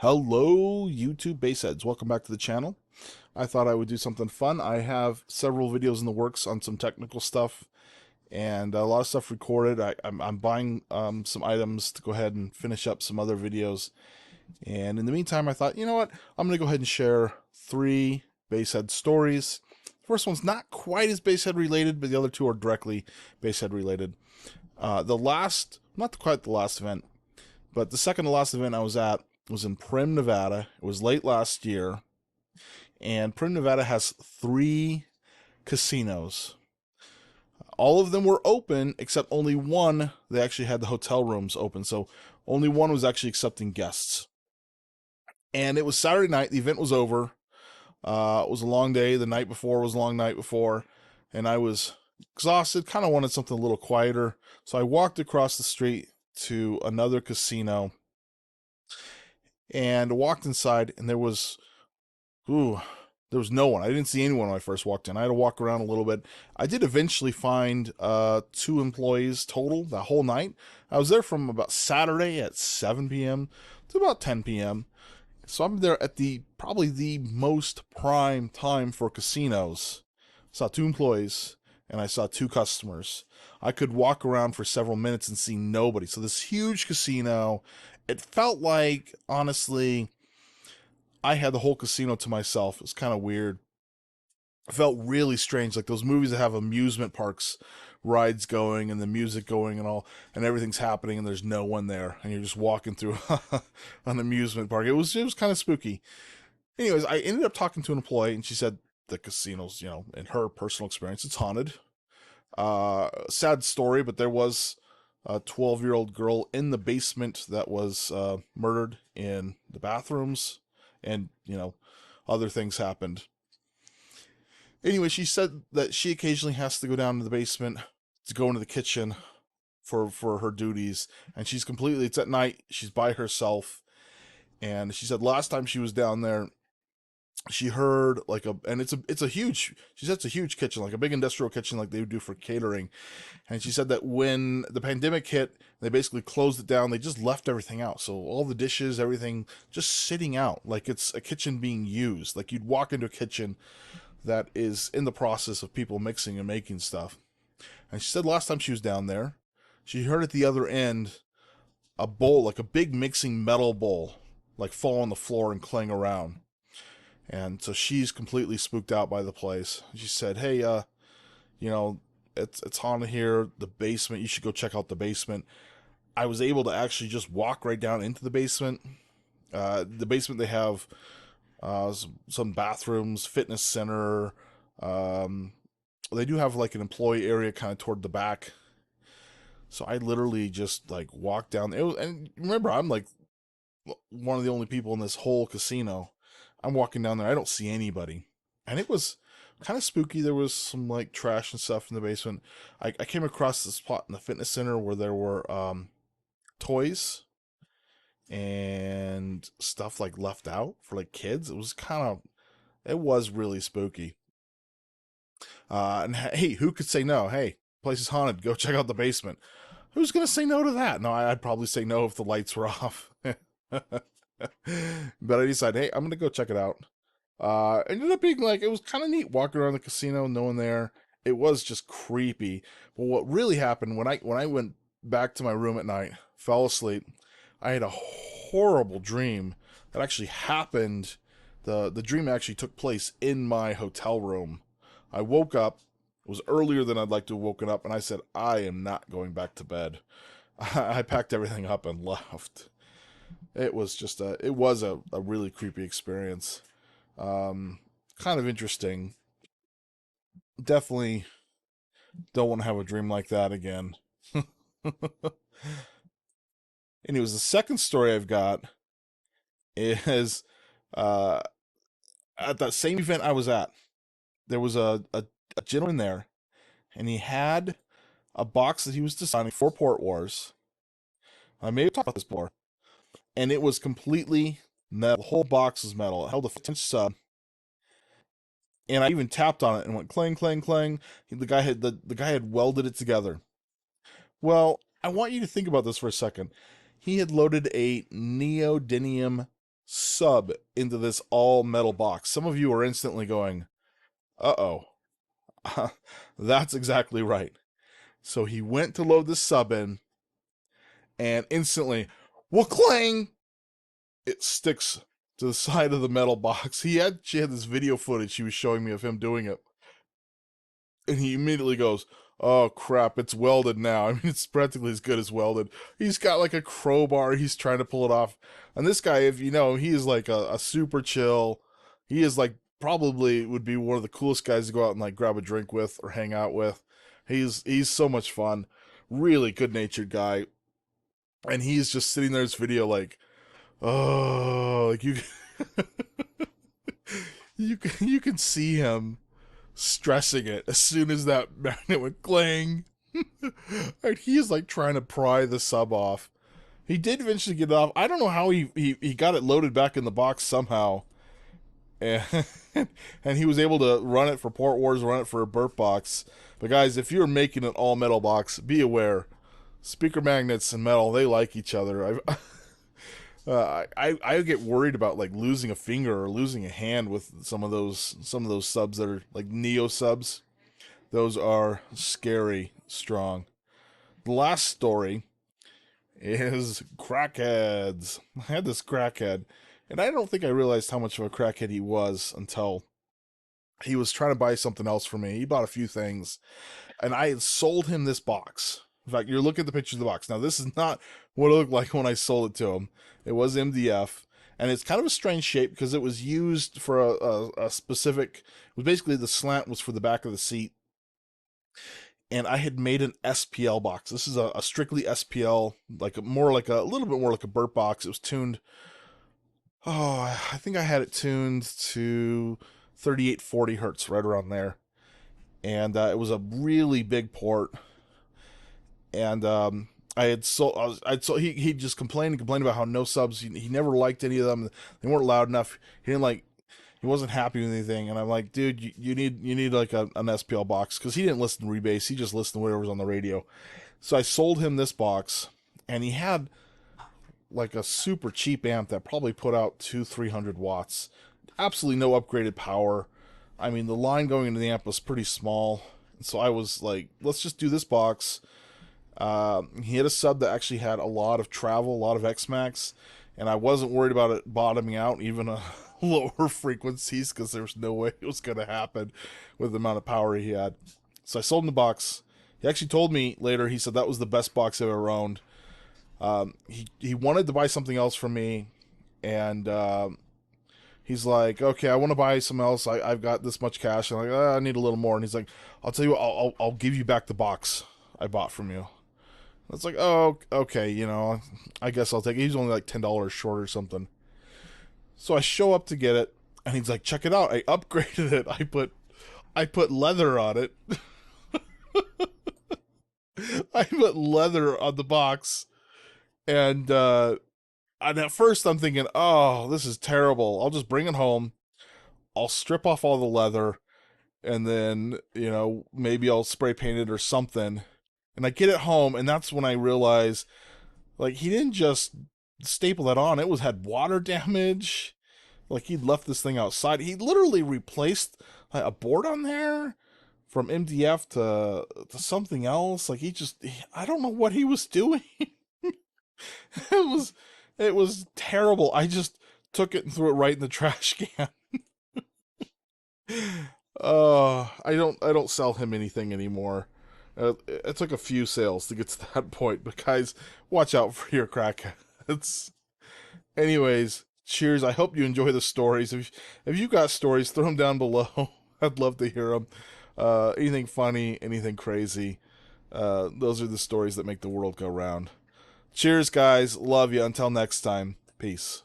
Hello, YouTube baseheads. Welcome back to the channel. I thought I would do something fun. I have several videos in the works on some technical stuff and a lot of stuff recorded. I'm buying some items to go ahead and finish up some other videos. And in the meantime, I thought, you know what? I'm going to go ahead and share 3 basehead stories. The first one's not quite as basehead related, but the other 2 are directly basehead related. Not quite the last event, but the second to last event I was at was in Prim, Nevada. It was late last year, and Prim, Nevada has 3 casinos. All of them were open except only one. They actually had the hotel rooms open, so only one was actually accepting guests. And it was Saturday night. The event was over. It was a long day. The night before was a long night before, and I was exhausted. Kind of wanted something a little quieter, so I walked across the street to another casino and walked inside, and there was no one. I didn't see anyone when I first walked in. I had to walk around a little bit. I did eventually find 2 employees total that whole night. I was there from about Saturday at 7 p.m. to about 10 p.m. So I'm there at probably the most prime time for casinos. Saw 2 employees and I saw 2 customers. I could walk around for several minutes and see nobody. So this huge casino, it felt like, honestly, I had the whole casino to myself. It was kind of weird. It felt really strange, like those movies that have amusement parks rides going and the music going and all, and everything's happening and there's no one there and you're just walking through an amusement park. It was kind of spooky. Anyways, I ended up talking to an employee and she said the casino's, in her personal experience, it's haunted. Sad story, but there was a 12-year-old girl in the basement that was murdered in the bathrooms, and other things happened. Anyway, she said that she occasionally has to go down to the basement to go into the kitchen for her duties, and it's at night, she's by herself, and she said last time she was down there, she heard it's a huge, she said it's a huge kitchen, like a big industrial kitchen like they would do for catering. And she said that when the pandemic hit, they basically closed it down. They just left everything out. So all the dishes, everything just sitting out like it's a kitchen being used. Like you'd walk into a kitchen that is in the process of people mixing and making stuff. And she said last time she was down there, she heard at the other end a bowl, like a big mixing metal bowl, like fall on the floor and clang around. And so she's completely spooked out by the place. She said, "Hey, it's haunted here. The basement. You should go check out the basement." I was able to actually just walk right down into the basement. The basement, they have some bathrooms, fitness center. They do have like an employee area kind of toward the back. So I literally just like walked down. And remember, I'm like one of the only people in this whole casino. I'm walking down there. I don't see anybody, and it was kind of spooky. There was some like trash and stuff in the basement. I came across this spot in the fitness center where there were toys and stuff like left out for like kids. It was really spooky. And hey, who could say no? Hey, place is haunted. Go check out the basement. Who's gonna say no to that? No, I'd probably say no if the lights were off. But I decided, hey, I'm gonna go check it out. Ended up being like, it was kind of neat walking around the casino, no one there. It was just creepy. But what really happened when I went back to my room at night, fell asleep, I had a horrible dream that actually happened. The dream actually took place in my hotel room. I woke up. It was earlier than I'd like to have woken up, and I said, I am not going back to bed. I packed everything up and left. It was a really creepy experience. Kind of interesting. Definitely don't want to have a dream like that again. Anyways, the second story I've got is uh, at that same event I was at. There was a gentleman there, and he had a box that he was designing for Port Wars. I may have talked about this before, and it was completely metal. The whole box was metal. It held a 5-inch sub, and I even tapped on it and went clang, clang, clang. The guy had welded it together. Well, I want you to think about this for a second. He had loaded a neodymium sub into this all metal box. Some of you are instantly going, uh-oh. That's exactly right. So he went to load the sub in, and instantly, clang! It sticks to the side of the metal box. She had this video footage she was showing me of him doing it. And he immediately goes, "Oh crap, it's welded now." I mean, it's practically as good as welded. He's got like a crowbar, he's trying to pull it off. And this guy, if you know, he is like a super chill. He is like probably would be one of the coolest guys to go out and like grab a drink with or hang out with. He's so much fun. Really good natured guy. And he's just sitting there in this video like, oh, like you can see him stressing it as soon as that magnet went clang. And he's like trying to pry the sub off. He did eventually get it off. I don't know how he got it loaded back in the box somehow. And, and he was able to run it for Port Wars, run it for a burp box. But guys, if you're making an all metal box, be aware. Speaker magnets and metal, they like each other. I get worried about like losing a finger or losing a hand with some of those subs that are like Neo subs. Those are scary strong. The last story is Crackheads. I had this crackhead, and I don't think I realized how much of a crackhead he was until he was trying to buy something else for me. He bought a few things, and I had sold him this box. In fact, you're looking at the picture of the box. Now, this is not what it looked like when I sold it to him. It was MDF, and it's kind of a strange shape because it was used for a specific. It was basically the slant was for the back of the seat, and I had made an SPL box. This is a strictly SPL, like a little bit more like a burp box. It was tuned. Oh, I think I had it tuned to 3840 hertz, right around there, and it was a really big port. And I had sold. He just complained about how no subs. He never liked any of them. They weren't loud enough. He didn't like. He wasn't happy with anything. And I'm like, dude, you need like an SPL box, because he didn't listen to rebase. He just listened to whatever was on the radio. So I sold him this box, and he had like a super cheap amp that probably put out 300 watts. Absolutely no upgraded power. I mean, the line going into the amp was pretty small. So I was like, let's just do this box. He had a sub that actually had a lot of travel, a lot of X-Max, and I wasn't worried about it bottoming out even a lower frequencies, because there was no way it was going to happen with the amount of power he had. So I sold him the box. He actually told me later, he said that was the best box I've ever owned. He wanted to buy something else from me, and he's like, okay, I want to buy something else. I've got this much cash. And I'm like, I need a little more. And he's like, I'll tell you what, I'll give you back the box I bought from you. It's like, oh, okay, you know, I guess I'll take it. He's only like $10 short or something. So I show up to get it, and he's like, check it out. I upgraded it. I put leather on it. I put leather on the box. And at first I'm thinking, oh, this is terrible. I'll just bring it home. I'll strip off all the leather, and then, you know, maybe I'll spray paint it or something. And I get it home, and that's when I realize, like, he didn't just staple that on. It had water damage. Like, he'd left this thing outside. He literally replaced a board on there from MDF to something else. Like, I don't know what he was doing. It was terrible. I just took it and threw it right in the trash can. I don't sell him anything anymore. It took a few sales to get to that point, but guys, watch out for your crackheads. Anyways, cheers. I hope you enjoy the stories. If you got stories, throw them down below. I'd love to hear them. Anything funny, anything crazy. Those are the stories that make the world go round. Cheers, guys. Love you. Until next time. Peace.